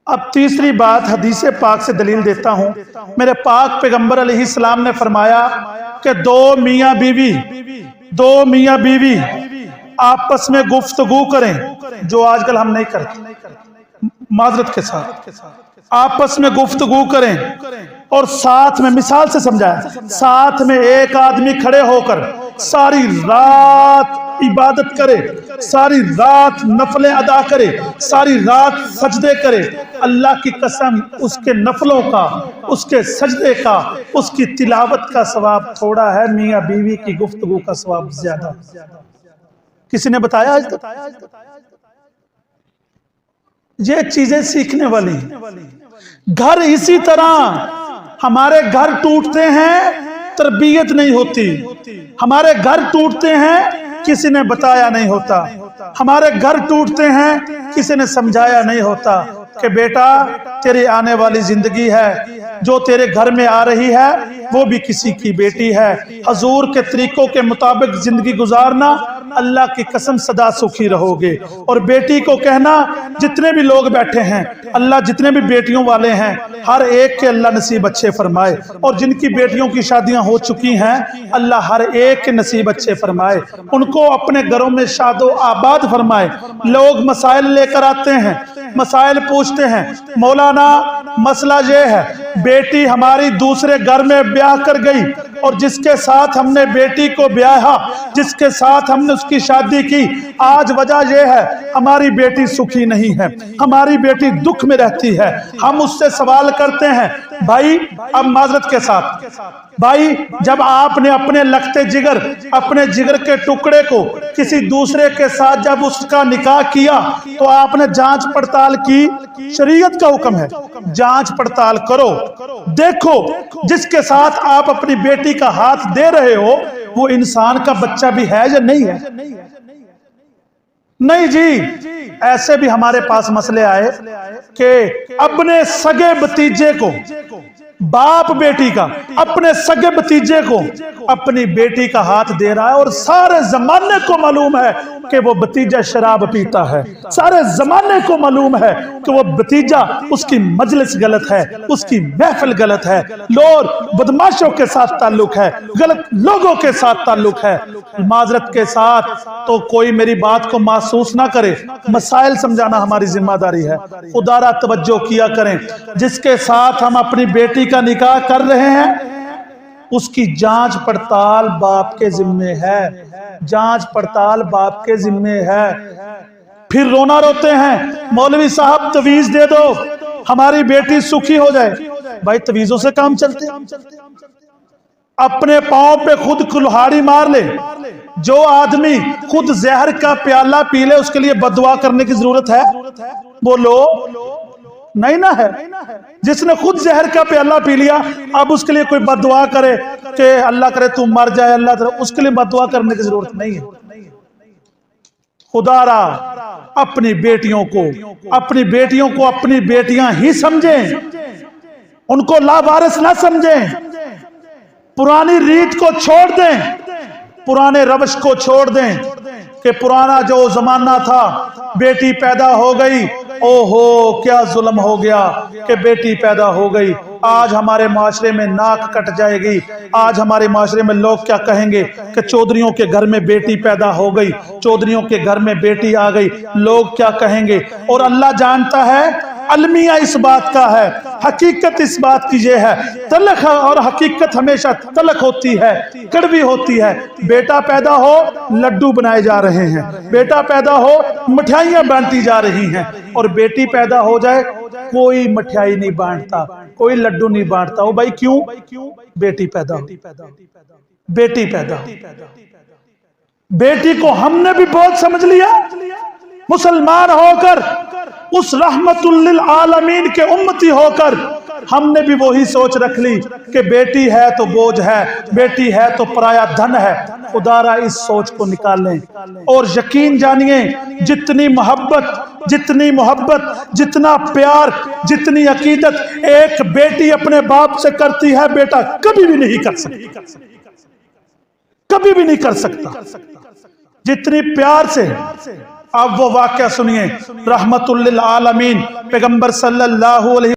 اب تیسری بات حدیث پاک سے دلیل دیتا ہوں۔ میرے پاک پیغمبر علیہ السلام نے فرمایا کہ دو میاں بیوی آپس میں گفتگو کریں، جو آج کل ہم نہیں کرتے، معذرت کے ساتھ آپس میں گفتگو کریں اور ساتھ میں، مثال سے سمجھایا، ساتھ میں ایک آدمی کھڑے ہو کر ساری رات عبادت کرے، ساری رات نفلیں ادا کرے، ساری رات سجدے کرے، اللہ کی قسم اس کے نفلوں کا، اس کے سجدے کا، اس کی تلاوت کا ثواب تھوڑا ہے، میاں بیوی کی گفتگو کا ثواب زیادہ۔ کسی نے بتایا آج تک؟ یہ چیزیں سیکھنے والی۔ گھر اسی طرح، ہمارے گھر ٹوٹتے ہیں، تربیت نہیں ہوتی، ہمارے گھر ٹوٹتے ہیں، کسی نے بتایا نہیں ہوتا، ہمارے گھر ٹوٹتے ہیں، کسی نے سمجھایا نہیں ہوتا کہ بیٹا تیری آنے والی زندگی ہے، جو تیرے گھر میں آ رہی ہے وہ بھی کسی کی بیٹی ہے، حضور کے طریقوں کے مطابق زندگی گزارنا، اللہ کی قسم سدا سکھی رہو گے۔ اور بیٹی کو کہنا، جتنے بھی لوگ بیٹھے ہیں، اللہ جتنے بھی بیٹیوں والے ہیں، ہر ایک کے اللہ نصیب اچھے فرمائے، اور جن کی بیٹیوں کی شادیاں ہو چکی ہیں، اللہ ہر ایک کے نصیب اچھے فرمائے، ان کو اپنے گھروں میں شاد و آباد فرمائے۔ لوگ مسائل لے کر آتے ہیں، مسائل پوچھتے ہیں، مولانا مسئلہ یہ ہے، بیٹی ہماری دوسرے گھر میں بیاہ کر گئی، اور جس کے ساتھ ہم نے بیٹی کو بیاہا، جس کے ساتھ ہم نے اس کی شادی کی، آج وجہ یہ ہے ہماری بیٹی سکھی نہیں ہے، ہماری بیٹی دکھ میں رہتی ہے۔ ہم اس سے سوال کرتے ہیں، بھائی اب معذرت کے ساتھ، بھائی جب آپ نے اپنے لگتے جگر، اپنے جگر کے ٹکڑے کو کسی دوسرے کے ساتھ جب اس کا نکاح کیا، تو آپ نے جانچ پڑتال کی، شریعت کا حکم ہے جانچ پڑتال کرو، دیکھو جس کے ساتھ آپ اپنی بیٹی کا ہاتھ دے رہے ہو وہ انسان کا بچہ بھی ہے یا نہیں ہے؟ نہیں جی، ایسے بھی ہمارے پاس مسئلے آئے کہ اپنے سگے بھتیجے کو، باپ بیٹی کا اپنے سگے بھتیجے کو اپنی بیٹی کا ہاتھ دے رہا ہے، اور سارے زمانے کو معلوم ہے کہ وہ بھتیجا شراب پیتا ہے، سارے زمانے کو معلوم ہے کہ وہ بھتیجا، اس کی مجلس غلط ہے، اس کی محفل غلط ہے، لوگ بدماشوں کے ساتھ تعلق ہے، غلط لوگوں کے ساتھ تعلق ہے۔ معذرت کے ساتھ تو کوئی میری بات کو محسوس نہ کرے، مسائل سمجھانا ہماری ذمہ داری ہے، خدا را توجہ کیا کریں۔ جس کے ساتھ ہم اپنی بیٹی کا نکاح کر رہے ہیں، اس کی جانچ پڑتال باپ کے ذمے ہے، جانچ پڑتال باپ کے ذمے ہے۔ پھر رونا روتے ہیں، مولوی صاحب تویز دے دو ہماری بیٹی سکھی ہو جائے۔ بھائی تویزوں سے کام چلتے؟ اپنے پاؤں پہ خود کلہاڑی مار لے۔ جو آدمی خود زہر کا پیالہ پی لے، اس کے لیے بددعا کرنے کی ضرورت ہے؟ بولو نہیں نہ ہے۔ جس نے خود زہر کا پیالہ پی لیا، اب اس کے لیے کوئی بددعا کرے کہ اللہ کرے تم مر جائے، اللہ کرے، اس کے لیے بددعا کرنے کی ضرورت نہیں ہے۔ خدا را اپنی بیٹیوں کو اپنی بیٹیاں ہی سمجھیں، ان کو لاوارث نہ سمجھیں، پرانی ریت کو چھوڑ دیں، پرانے روش کو چھوڑ دیں کہ پرانا جو زمانہ تھا، بیٹی پیدا ہو گئی، اوہو کیا ظلم ہو گیا کہ بیٹی پیدا ہو گئی، آج ہمارے معاشرے میں ناک کٹ جائے گی، آج ہمارے معاشرے میں لوگ کیا کہیں گے کہ چودھریوں کے گھر میں بیٹی پیدا ہو گئی، چودھریوں کے گھر میں بیٹی آ گئی، لوگ کیا کہیں گے۔ اور اللہ جانتا ہے، المیہ اس بات کا ہے، حقیقت اس بات کی یہ ہے، تلخ اور حقیقت ہمیشہ تلخ ہوتی ہے، کڑوی ہوتی ہے۔ بیٹا پیدا ہو لڈو بنائے جا رہے ہیں، بیٹا پیدا ہو مٹھائیاں بانٹی جا رہی ہیں، اور بیٹی پیدا ہو جائے کوئی مٹھائی نہیں بانٹتا، کوئی لڈو نہیں بانٹتا۔ وہ بھائی کیوں؟ بیٹی پیدا ہو، بیٹی پیدا ہو۔ بیٹی کو ہم نے بھی بہت سمجھ لیا، مسلمان ہو کر، اس رحمت للعالمین کے امتی ہو کر ہم نے بھی وہی سوچ رکھ لی کہ بیٹی ہے تو بوجھ ہے، بیٹی ہے تو پرایا دھن ہے۔ خدا را اس سوچ کو نکالیں، اور یقین جانیے جتنی محبت، جتنا پیار، جتنی عقیدت ایک بیٹی اپنے باپ سے کرتی ہے، بیٹا کبھی بھی نہیں کر سکتا، کبھی بھی نہیں کر سکتا۔ جتنی پیار سے اب وہ واقعہ سنیے۔ رحمت للعالمین پیغمبر صلی اللہ علیہ